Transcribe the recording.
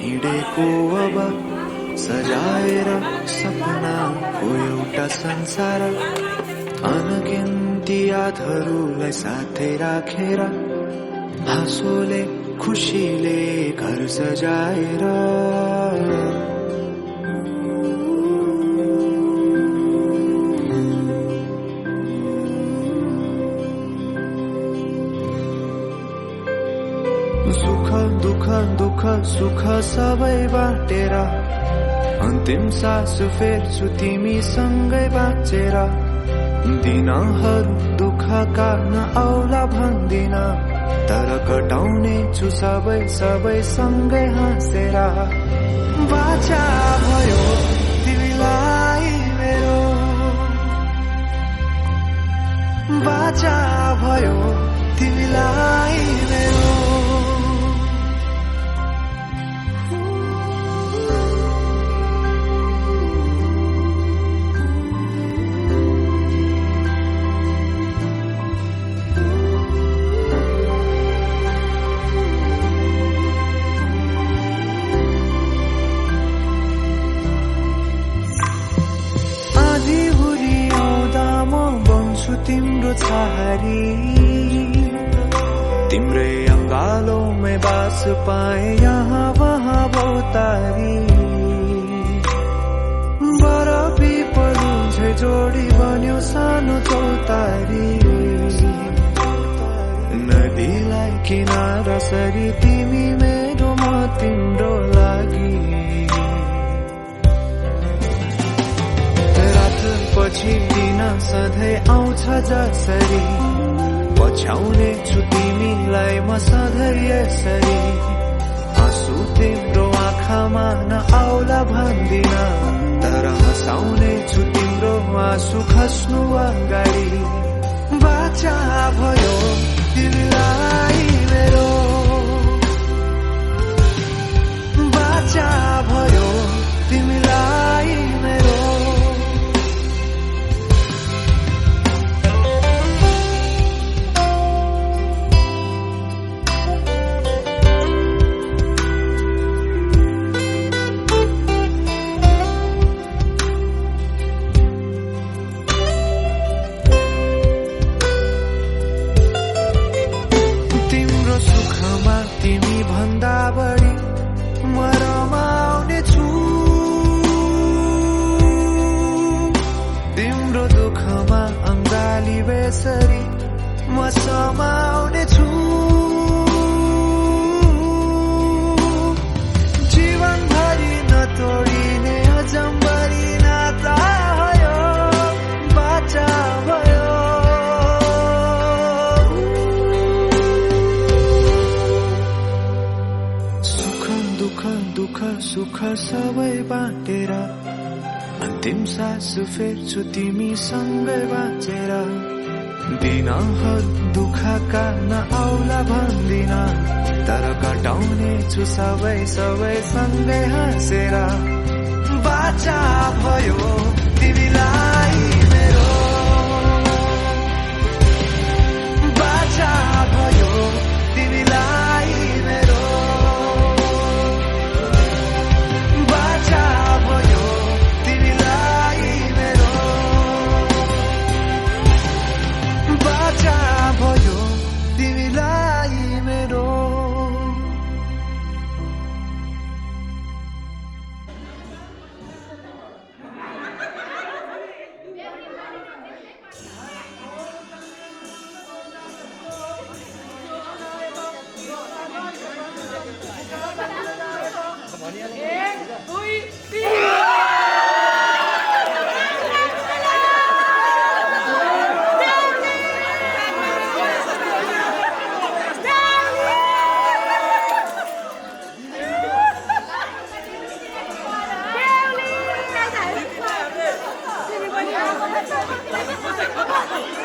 हिँडेको अब सजाएर सपनाको एउटा संसार अनगिन्ती यादहरूलाई साथै राखेर हाँसोले खुसीले घर सजाएर सुख दुख दुख सुख सबै बाटेर अन्तिम सास फेर्छु तिमीसँगै बाँचेर दिनहरू दुःखका नआउला भन्दिन तर कटाउने छु सबै सबै सँगै हाँसेर बाचा भयो तिमीलाई मेरो बाचा भयो तिमीलाई मेरो तिम्रो छहारी तिम्रै अंगालों बास पाए यहाँ वहाँ बहुतारी बरफी पलुझे जोडी बन्यो सानो चौतारी नदीलाई किनारा सरी तिमी मेरो म तिम्रो लागि पछि दिन सधैँ आउँछ जसरी पछ्याउने छु तिमीलाई म सधैँ यसरी आँसु तिम्रो आँखामा नआउला भन्दिन तर हँसाउने छु तिम्रो आँसु खस्नु अगाडि बाचा भयो तिमीलाई मेरो बाचा भयो तिमीलाई मेरो तिमी भन्दा बढी म रमाउने छु तिम्रो दुःखमा अङ्गाली बेसरी म समाउने छु जीवनभरि नतोडिने अजम्बरी नाता भयो बाचा भयो दुःख सुख सबै बाँटेर अन्तिम सास फेर्छु तिमीसँगै बाँचेर दिनहरू दुःखका नआउला भन्दिन तर कटाउने छु सबै सबै सँगै हाँसेर बाचा भयो तिमीलाई मेरो बाचा भयो तिमीलाई मेरो भयो तिमीलाई मेरो Thank you.